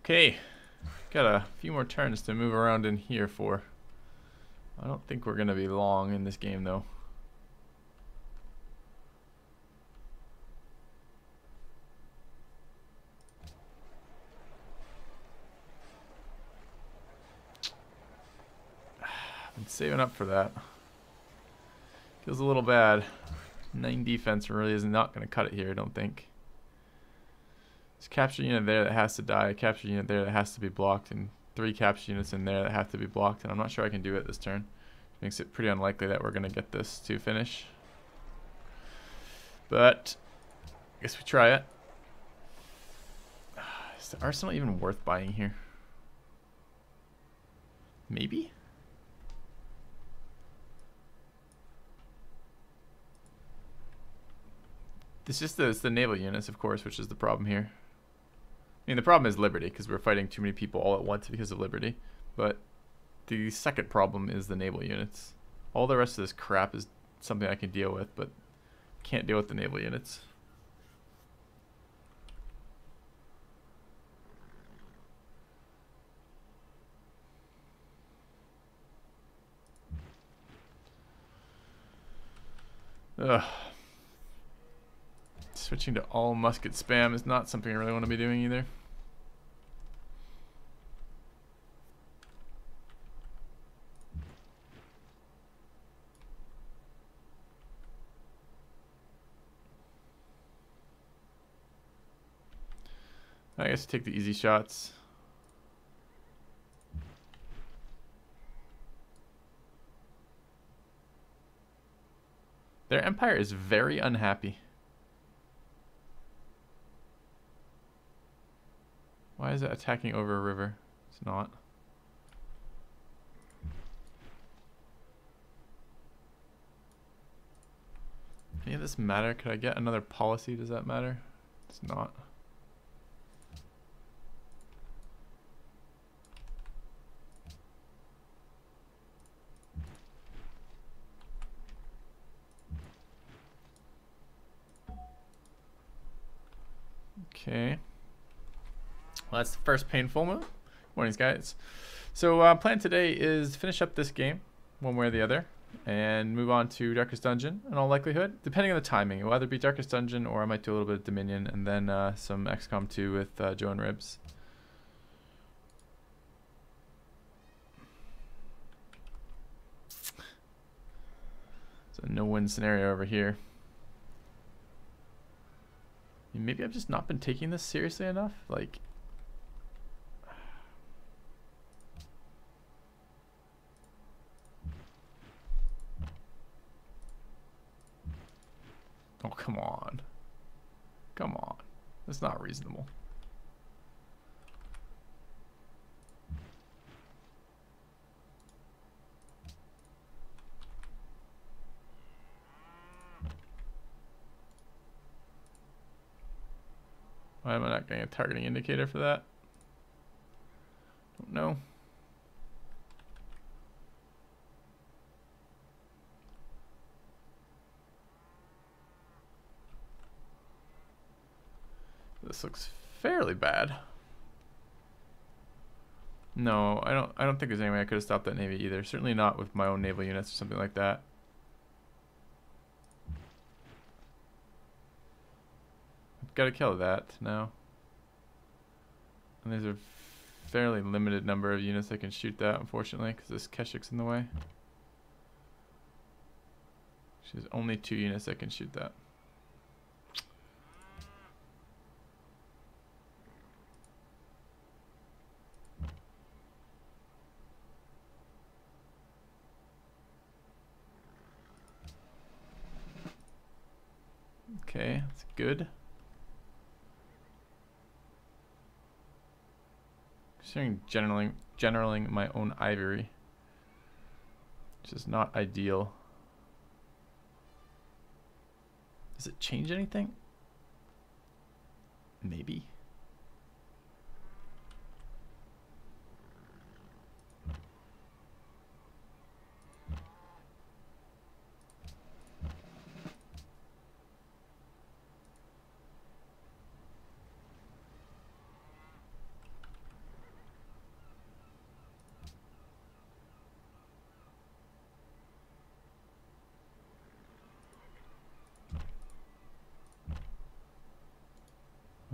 Okay, got a few more turns to move around in here for. I don't think we're gonna be long in this game though. Been saving up for that. Feels a little bad. 9 defense really is not going to cut it here, I don't think. There's a capture unit there that has to die, a capture unit there that has to be blocked, and 3 capture units in there that have to be blocked, and I'm not sure I can do it this turn. Makes it pretty unlikely that we're going to get this to finish. But I guess we try it. Is the arsenal even worth buying here? Maybe? It's just it's the naval units, of course, which is the problem here. I mean, the problem is Liberty, because we're fighting too many people all at once because of Liberty. But the second problem is the naval units. All the rest of this crap is something I can deal with, but can't deal with the naval units. Ugh. Switching to all musket spam is not something I really want to be doing either. I guess take the easy shots. Their empire is very unhappy. Why is it attacking over a river? It's not. Any of this matter? Could I get another policy? Does that matter? It's not. Okay. Well, that's the first painful move. Mornings, guys. So plan today is finish up this game, one way or the other, and move on to Darkest Dungeon in all likelihood, depending on the timing. It will either be Darkest Dungeon or I might do a little bit of Dominion and then some XCOM 2 with Joe and Ribs. It's a no-win scenario over here. Maybe I've just not been taking this seriously enough. Like, oh, come on. Come on. That's not reasonable. Why am I not getting a targeting indicator for that? Don't know. This looks fairly bad. No, I don't think there's any way I could have stopped that navy either. Certainly not with my own naval units or something like that. I've got to kill that now. And there's a fairly limited number of units that can shoot that, unfortunately, because this Keshik's in the way. There's only 2 units that can shoot that. Okay, that's good. Considering generaling my own ivory, which is not ideal. Does it change anything? Maybe.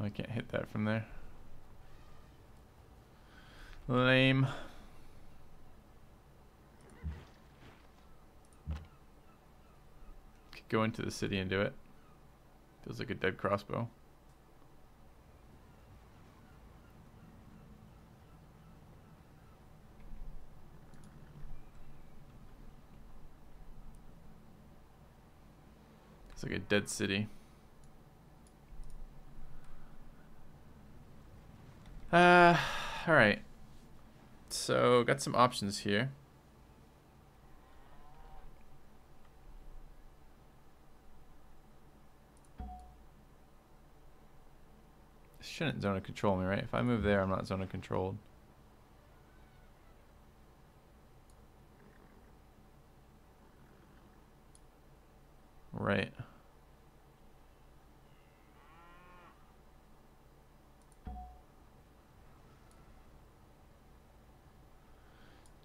I can't hit that from there. Lame. Could go into the city and do it. Feels like a dead crossbow. It's like a dead city. Alright. So, got some options here. This shouldn't zone of control me, right? If I move there, I'm not zone of controlled. Right.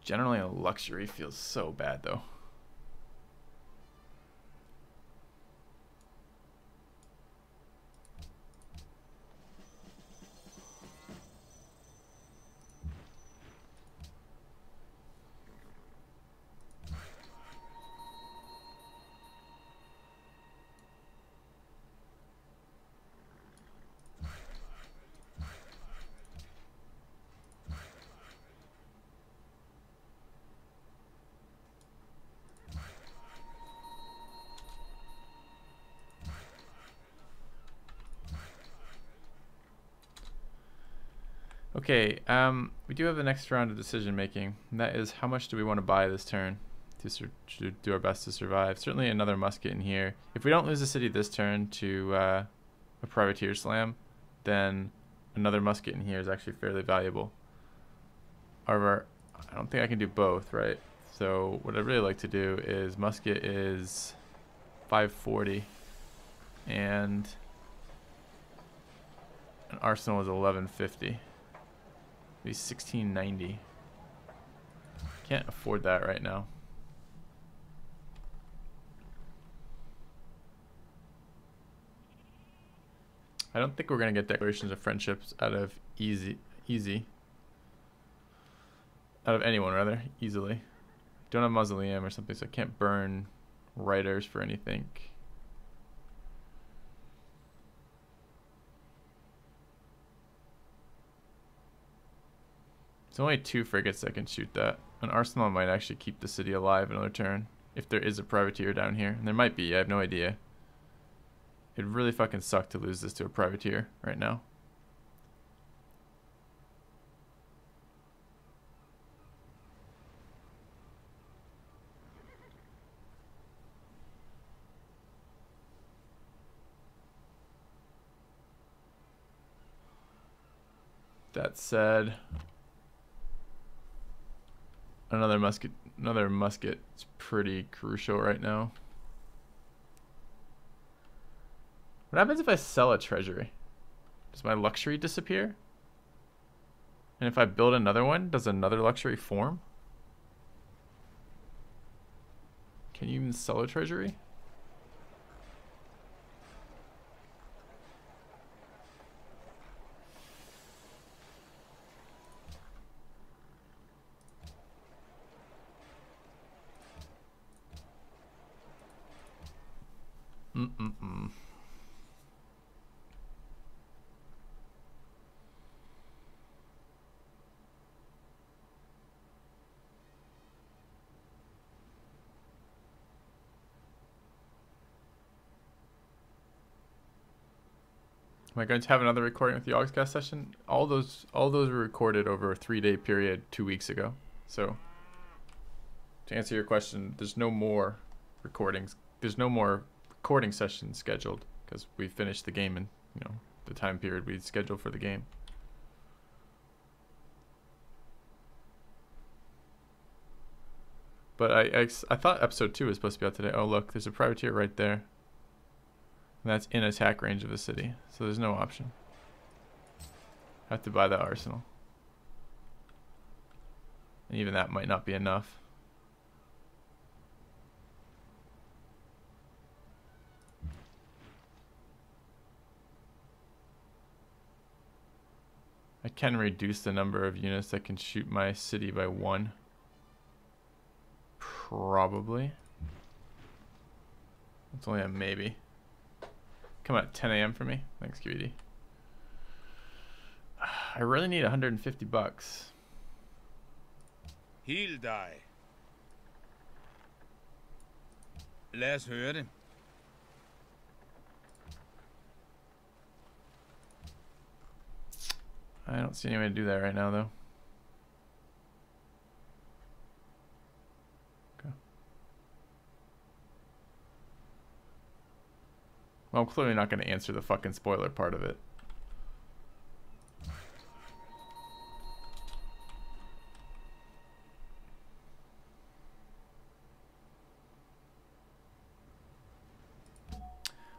Generally, a luxury feels so bad, though. Okay, we do have the next round of decision making, and that is how much do we want to buy this turn to do our best to survive. Certainly another musket in here. If we don't lose the city this turn to a privateer slam, then another musket in here is actually fairly valuable. However, I don't think I can do both, right? So what I'd really like to do is musket is 540 and an arsenal is 1150. Be 1690. Can't afford that right now. I don't think we're gonna get declarations of friendships out of out of anyone rather, easily. Don't have mausoleum or something, so I can't burn writers for anything. It's only 2 frigates that can shoot that. An arsenal might actually keep the city alive another turn. If there is a privateer down here. And there might be, I have no idea. It'd really fucking suck to lose this to a privateer right now. That said, another musket is pretty crucial right now. What happens if I sell a treasury? Does my luxury disappear? And if I build another one, does another luxury form? Can you even sell a treasury? Am I going to have another recording with the Augscast session? All those were recorded over a 3-day period 2 weeks ago. So to answer your question, there's no more recordings. There's no more recording sessions scheduled because we finished the game in the time period we scheduled for the game. But I thought episode 2 was supposed to be out today. Oh look, there's a privateer right there. And that's in attack range of the city, so there's no option. I have to buy that arsenal. And even that might not be enough. I can reduce the number of units that can shoot my city by 1. Probably. It's only a maybe. Come on, 10 a.m. for me. Thanks, QED. I really need 150 bucks. He'll die. Lad os høre det. I don't see any way to do that right now, though. Okay. Well, I'm clearly not going to answer the fucking spoiler part of it.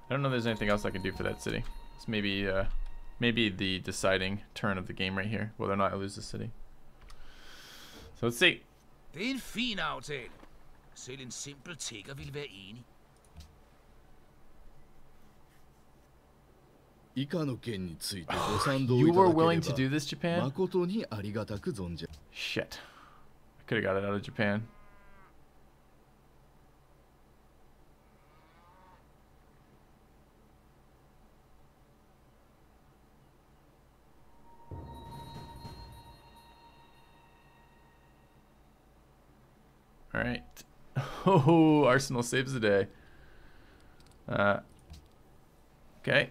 I don't know if there's anything else I can do for that city. It's maybe maybe the deciding turn of the game right here, whether or not I lose the city. So let's see. Det er en fin aftale. Selv en simpel tigger ville være enig. You were willing to do this, Japan? Shit. I could have got it out of Japan. All right. Oh, Arsenal saves the day. Okay.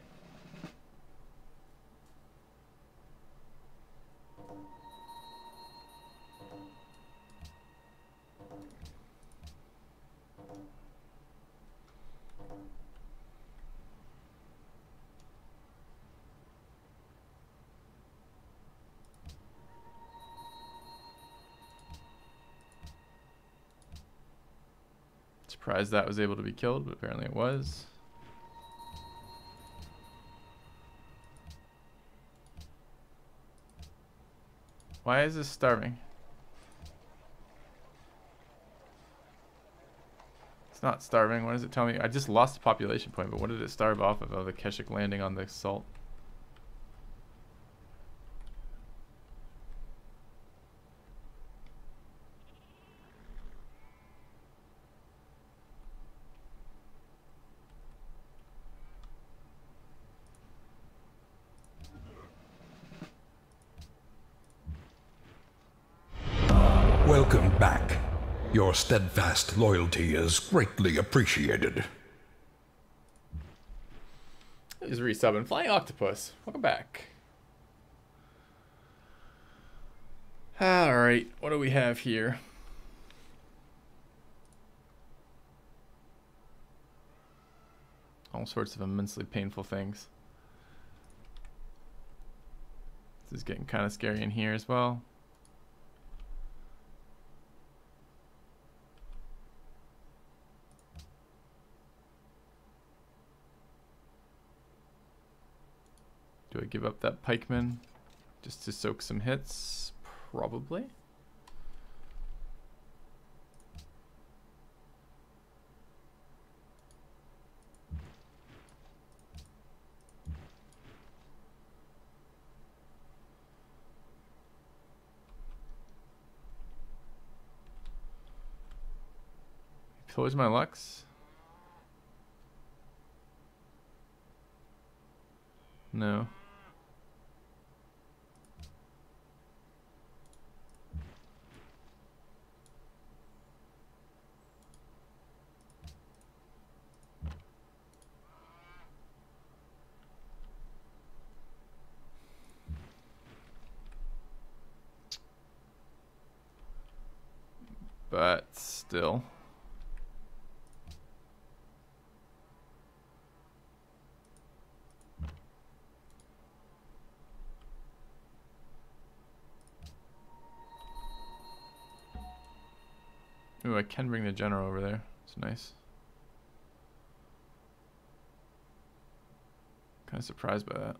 Surprised that was able to be killed, but apparently it was. Why is this starving? It's not starving. What does it tell me? I just lost a population point, but what did it starve off of? Oh, the Keshik landing on the salt. Welcome back. Your steadfast loyalty is greatly appreciated. He's resubbing. Flying Octopus. Welcome back. Alright, what do we have here? All sorts of immensely painful things. This is getting kind of scary in here as well. Do I give up that pikeman just to soak some hits? Probably. Pillage my Lux? No. But still. Ooh, I can bring the general over there. It's nice. Kind of surprised by that.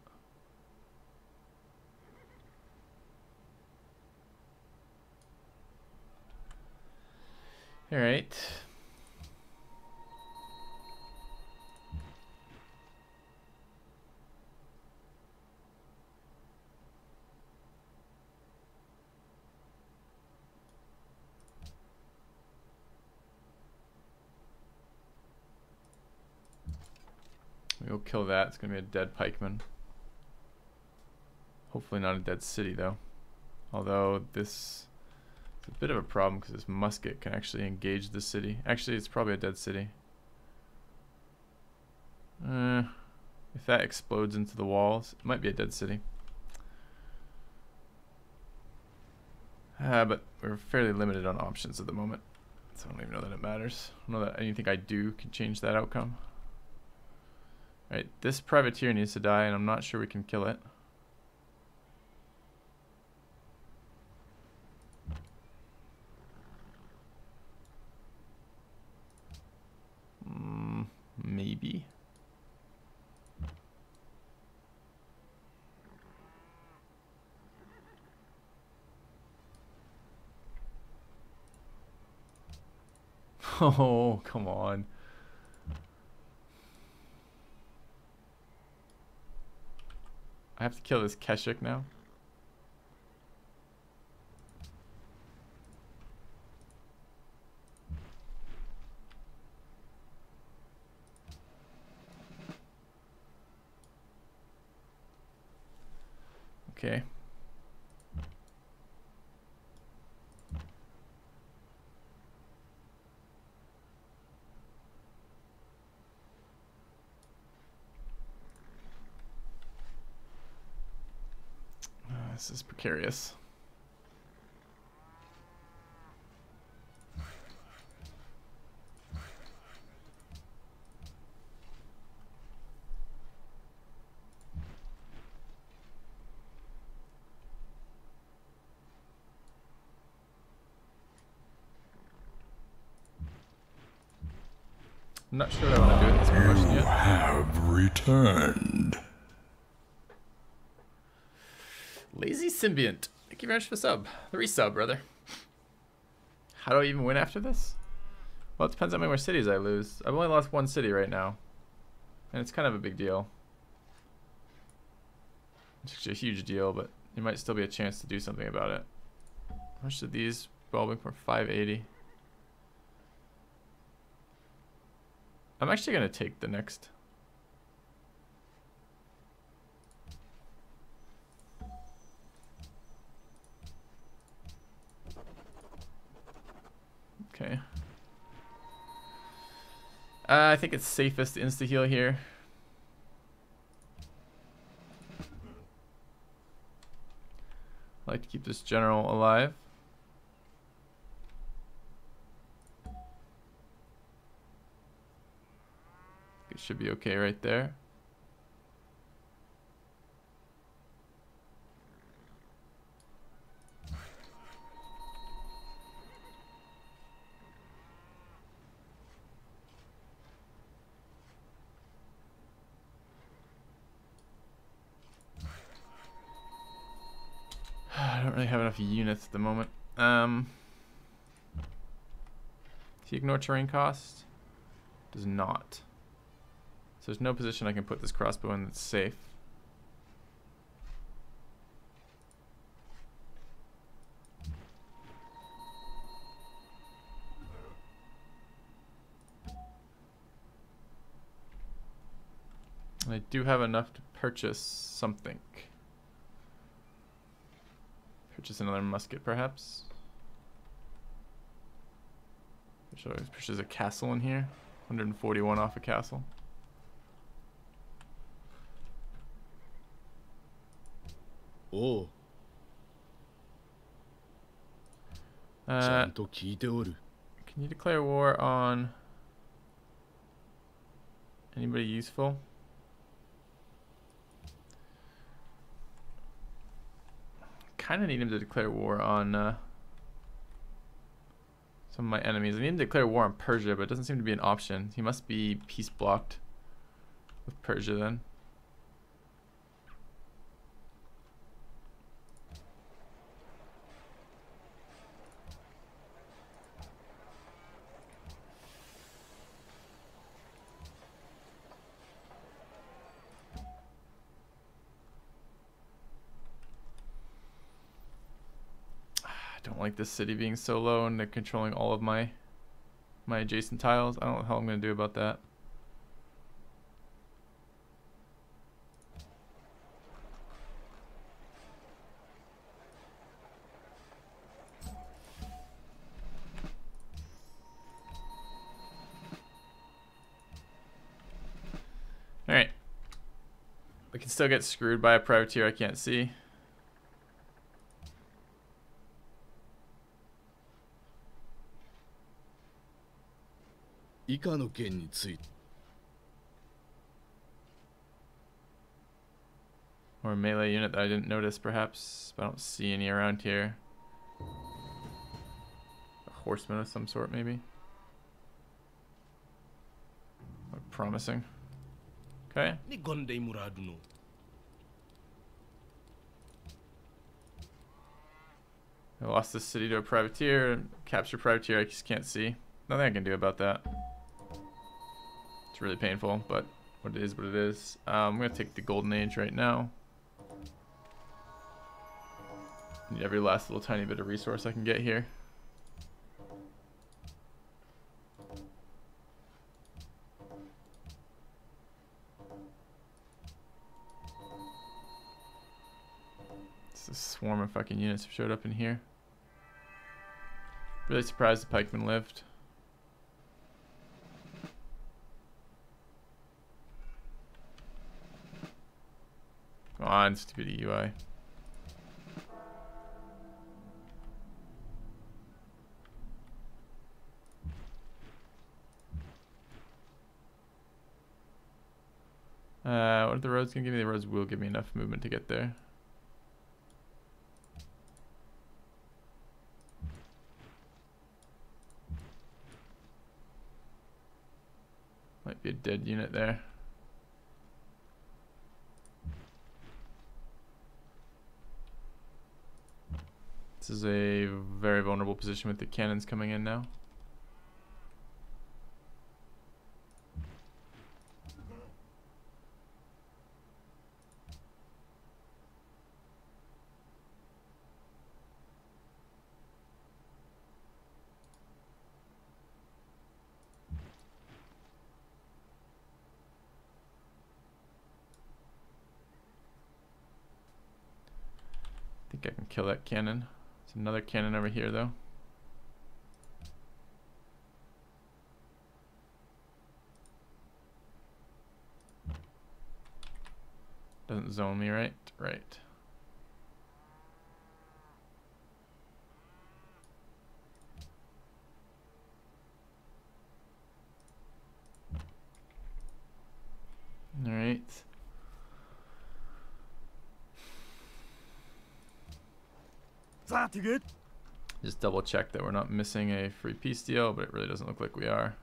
All right. We'll kill that. It's gonna be a dead pikeman. Hopefully not a dead city though. Although this is a bit of a problem because this musket can actually engage the city. Actually, it's probably a dead city. If that explodes into the walls, it might be a dead city. But we're fairly limited on options at the moment, so I don't even know that it matters. I don't know that anything I do can change that outcome. Alright, this privateer needs to die, and I'm not sure we can kill it. Maybe. Oh, come on. I have to kill this Keshik now. Okay. This is precarious. I'm not sure what I want to do with this promotion You yet. have returned. Lazy Symbiont. Thank you very much for the sub. The resub, brother. How do I even win after this? Well, it depends on how many more cities I lose. I've only lost one city right now. And it's kind of a big deal. It's actually a huge deal, but there might still be a chance to do something about it. How much did these revolving for? 580. I'm actually going to take the next. Okay. I think it's safest to insta-heal here. I like to keep this general alive. It should be okay right there. I don't really have enough units at the moment. Does he ignore terrain cost? Does not. So there's no position I can put this crossbow in that's safe. I do have enough to purchase something. Purchase another musket, perhaps. Should I purchase a castle in here? 141 off a castle. Oh. Can you declare war on anybody useful? Kind of need him to declare war on some of my enemies. I need him to declare war on Persia, but it doesn't seem to be an option. He must be peace blocked with Persia then. Don't like this city being so low and they're controlling all of my adjacent tiles. I don't know how I'm going to do about that. We can still get screwed by a privateer I can't see. Or a melee unit that I didn't notice, perhaps. But I don't see any around here. A horseman of some sort, maybe. Promising. Okay. I lost this city to a privateer. Capture privateer I just can't see. Nothing I can do about that. It's really painful, but what it is what it is. I'm going to take the golden age right now. Need every last little tiny bit of resource I can get here. It's a swarm of fucking units have showed up in here. Really surprised the pikemen lived. Come on, stupid UI. What are the roads gonna give me? The roads will give me enough movement to get there. Might be a dead unit there. This is a very vulnerable position with the cannons coming in now. I think I can kill that cannon. There's another cannon over here though. Doesn't zone me, right? Right. All right. Just double check that we're not missing a free peace deal, but it really doesn't look like we are.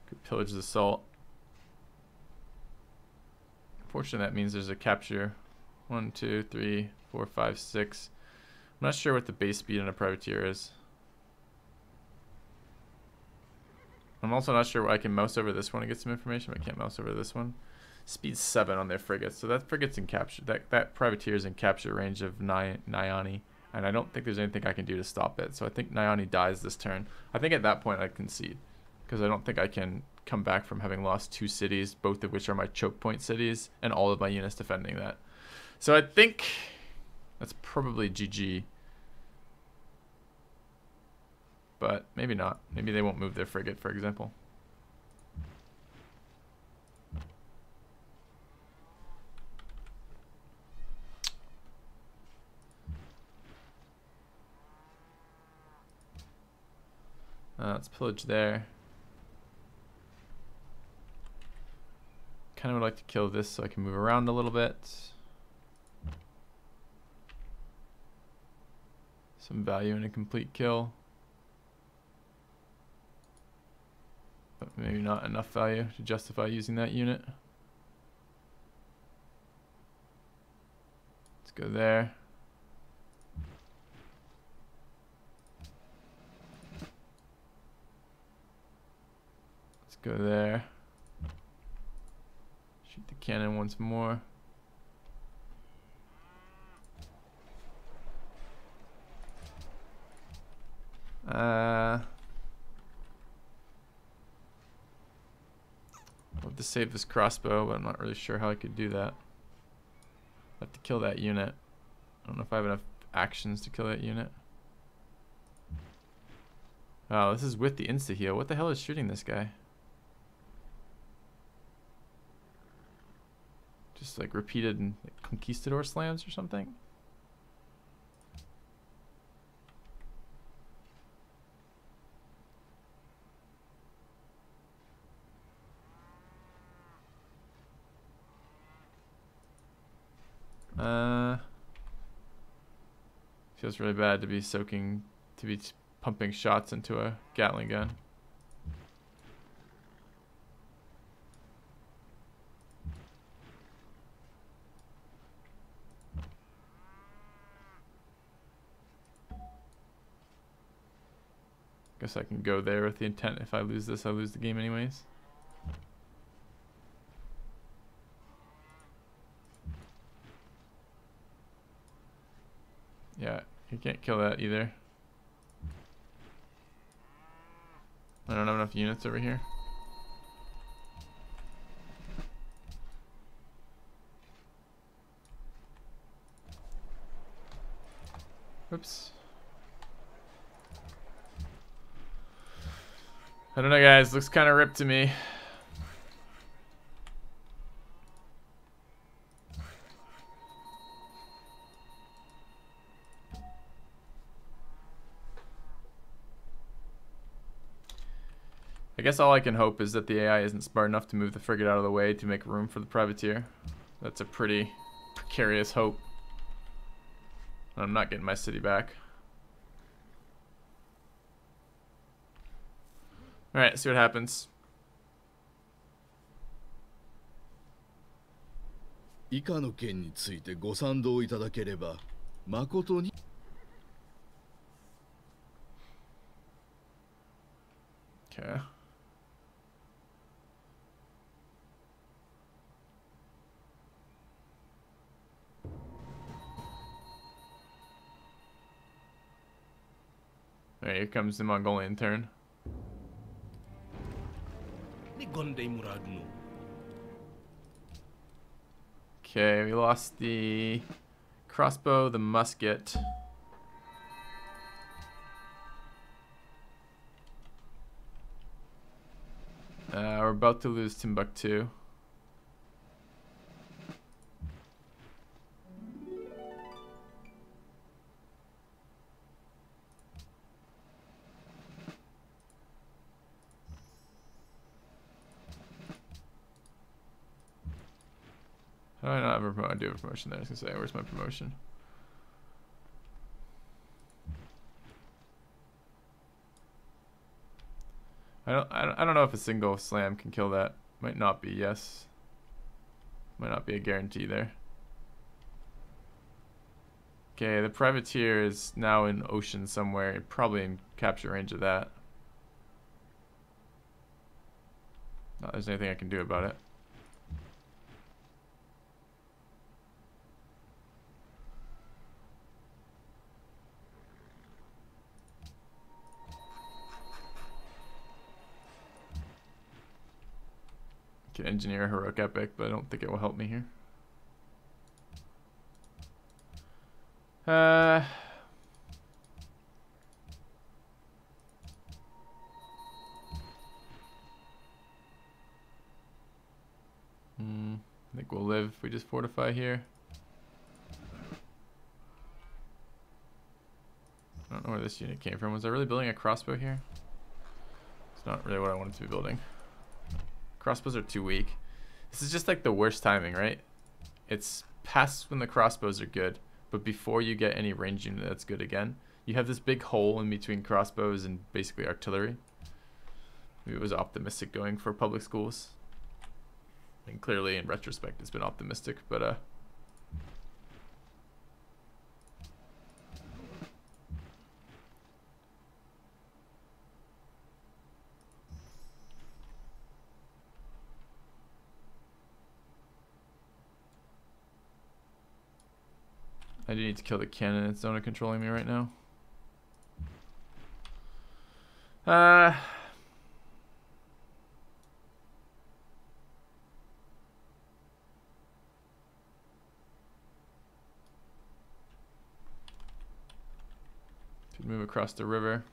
Could pillage the salt. Unfortunately, that means there's a capture. 1, 2, 3, 4, 5, 6. I'm not sure what the base speed on a privateer is. I'm also not sure why I can mouse over this one to get some information, but I can't mouse over this one. Speed 7 on their frigates, so that frigate's in capture. That privateer is in capture range of Nyani, and I don't think there's anything I can do to stop it. So I think Nyani dies this turn. I think at that point I concede, because I don't think I can come back from having lost 2 cities, both of which are my choke point cities, and all of my units defending that. So I think that's probably GG. But maybe not. Maybe they won't move their frigate, for example. Let's pillage there. Kind of would like to kill this so I can move around a little bit. Some value in a complete kill. But maybe not enough value to justify using that unit. Let's go there. Let's go there. Shoot the cannon once more. I'll have to save this crossbow, but I'm not really sure how I could do that. I have to kill that unit. I don't know if I have enough actions to kill that unit. Oh, this is with the insta-heal. What the hell is shooting this guy? Just like repeated conquistador slams or something? Feels really bad to be pumping shots into a Gatling gun. Guess I can go there with the intent if I lose this, I lose the game anyways. Yeah, you can't kill that either. I don't have enough units over here. Oops. I don't know, guys. Looks kind of ripped to me. I guess all I can hope is that the AI isn't smart enough to move the frigate out of the way to make room for the privateer. That's a pretty precarious hope. I'm not getting my city back. Alright, see what happens. 以下の件についてご賛同いただければ誠に Okay. Alright, here comes the Mongolian turn. Okay, we lost the crossbow, the musket. We're about to lose Timbuktu. How do I not have a promotion? I do have a promotion there. I was gonna say, where's my promotion? I don't know if a single slam can kill that. Might not be, yes. Might not be a guarantee there. Okay, the privateer is now in ocean somewhere, probably in capture range of that. Not there's anything I can do about it. Can engineer a heroic epic, but I don't think it will help me here. I think we'll live if we just fortify here. I don't know where this unit came from. Was I really building a crossbow here? It's not really what I wanted to be building. Crossbows are too weak. This is just like the worst timing, right? It's past when the crossbows are good, but before you get any range unit that's good again. You have this big hole in between crossbows and basically artillery. Maybe it was optimistic going for public schools. And clearly in retrospect it's been optimistic, but I do need to kill the cannon that's zona controlling me right now. across the river.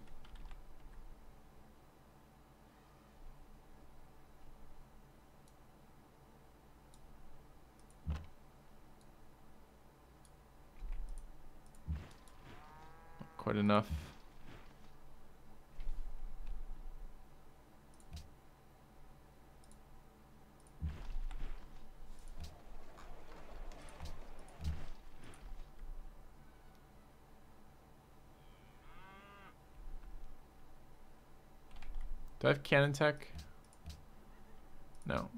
Not quite enough. Do I have cannon tech? No.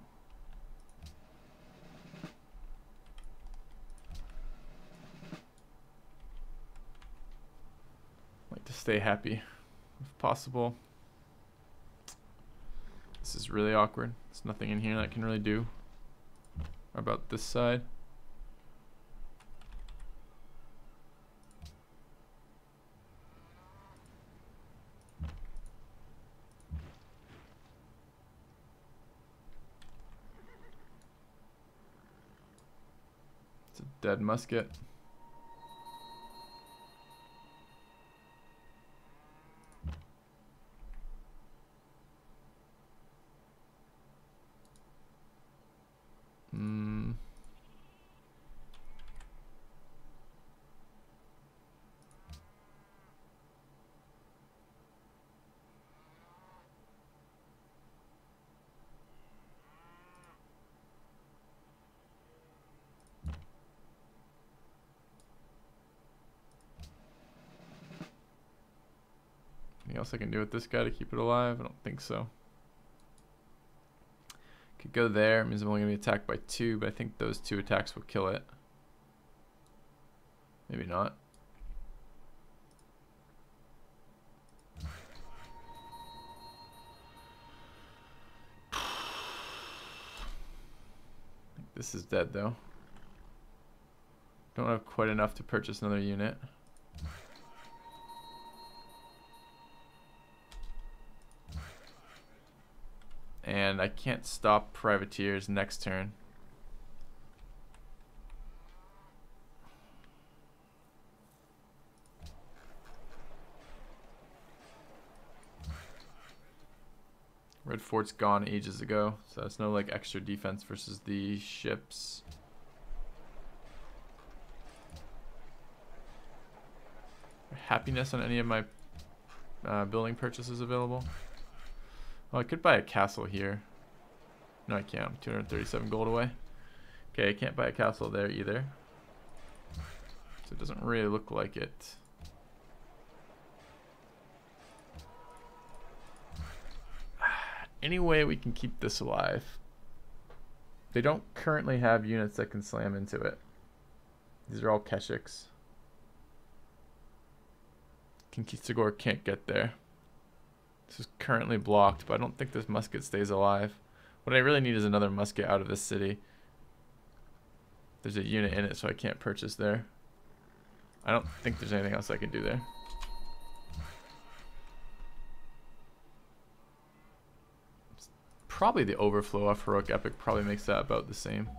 Like to stay happy if possible. This is really awkward. There's nothing in here that I can really do about this side. It's a dead musket. Anything else I can do with this guy to keep it alive? I don't think so. Could go there. It means I'm only going to be attacked by 2, but I think those 2 attacks will kill it. Maybe not. I think this is dead though. Don't have quite enough to purchase another unit. And I can't stop privateers next turn. Red Fort's gone ages ago, so that's no like extra defense versus the ships. Happiness on any of my building purchases available? Oh, I could buy a castle here. No, I can't. I'm 237 gold away. Okay, I can't buy a castle there either. So it doesn't really look like it. Any way we can keep this alive? They don't currently have units that can slam into it. These are all Keshiks. Conquistador can't get there. This is currently blocked, but I don't think this musket stays alive. What I really need is another musket out of this city. There's a unit in it, so I can't purchase there. I don't think there's anything else I can do there. Probably the overflow off Heroic Epic probably makes that about the same.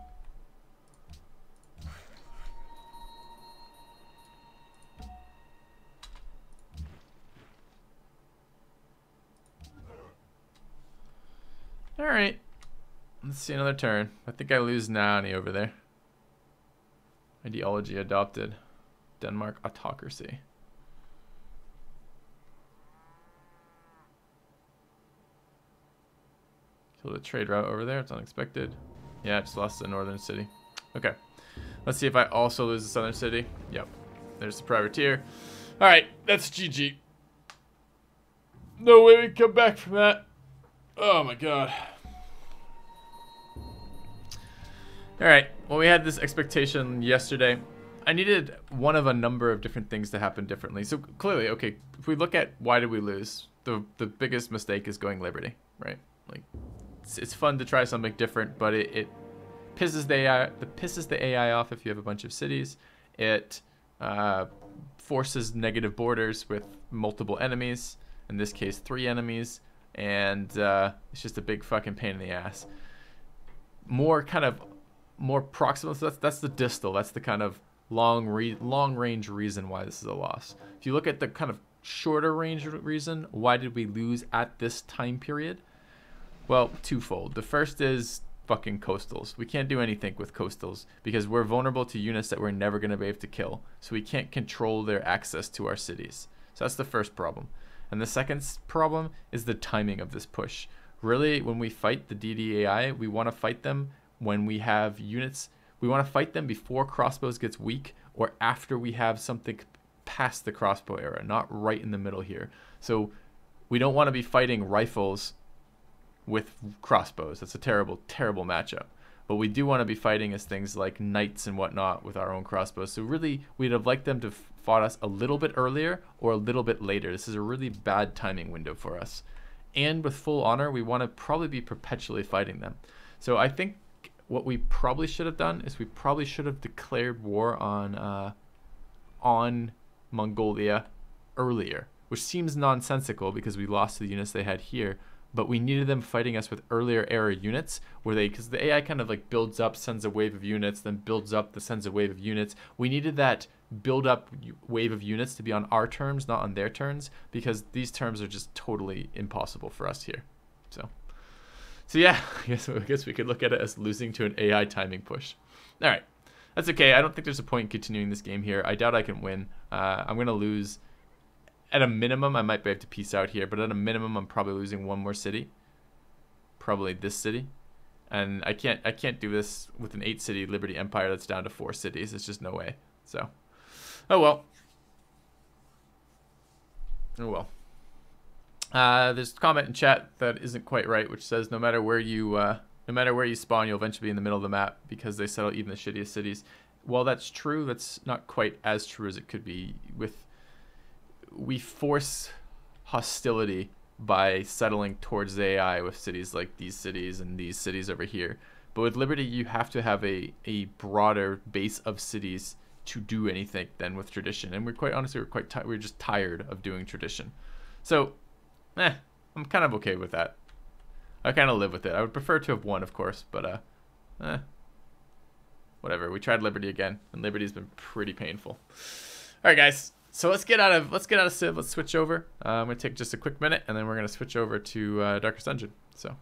Alright, let's see another turn. I think I lose Nani over there. Ideology adopted. Denmark autocracy. Kill the trade route over there, it's unexpected. Yeah, I just lost the northern city. Okay, let's see if I also lose the southern city. Yep, there's the privateer. Alright, that's GG. No way we can come back from that. Oh my god. Alright, well we had this expectation yesterday. I needed one of a number of different things to happen differently. So clearly, okay, if we look at why did we lose, the biggest mistake is going Liberty, right? Like, it's fun to try something different, but it pisses the AI off if you have a bunch of cities. It forces negative borders with multiple enemies, in this case 3 enemies. And it's just a big fucking pain in the ass. More proximal. So that's the distal. That's the kind of long range reason why this is a loss. If you look at the kind of shorter range reason, why did we lose at this time period? Well, twofold. The first is fucking coastals. We can't do anything with coastals because we're vulnerable to units that we're never going to be able to kill. So we can't control their access to our cities. So that's the first problem. And the second problem is the timing of this push. Really, when we fight the DDAI, we want to fight them when we have units. We want to fight them before crossbows gets weak or after we have something past the crossbow era, not right in the middle here. So we don't want to be fighting rifles with crossbows. That's a terrible, terrible matchup. But we do want to be fighting as things like knights and whatnot with our own crossbows. So really, we'd have liked them to fought us a little bit earlier or a little bit later. This is a really bad timing window for us. And with full honor, we want to probably be perpetually fighting them. So I think what we probably should have done is we probably should have declared war on Mongolia earlier, which seems nonsensical because we lost to the units they had here. But we needed them fighting us with earlier era units where because the AI kind of like builds up, sends a wave of units, then builds up, sends a wave of units. We needed that build up wave of units to be on our terms, not on their turns, because these terms are just totally impossible for us here. So yeah, I guess we could look at it as losing to an AI timing push. All right, that's okay. I don't think there's a point in continuing this game here. I doubt I can win. I'm gonna lose. At a minimum, I might be able to peace out here, but at a minimum, I'm probably losing one more city. Probably this city. And I can't do this with an 8-city Liberty Empire that's down to 4 cities. It's just no way. So, oh well. Oh well. There's a comment in chat that isn't quite right, which says no matter where you spawn, you'll eventually be in the middle of the map because they settle even the shittiest cities. While that's true, that's not quite as true as it could be. We force hostility by settling towards the AI with cities like these cities and these cities over here. But with Liberty, you have to have a broader base of cities to do anything than with tradition. And we're quite honestly, we're just tired of doing tradition. So, I'm kind of okay with that. I kind of live with it. I would prefer to have won, of course, but whatever. We tried Liberty again, and Liberty's been pretty painful. All right, guys. So let's get out of Civ. Let's switch over. I'm gonna take just a quick minute, and then we're gonna switch over to Darkest Dungeon. So.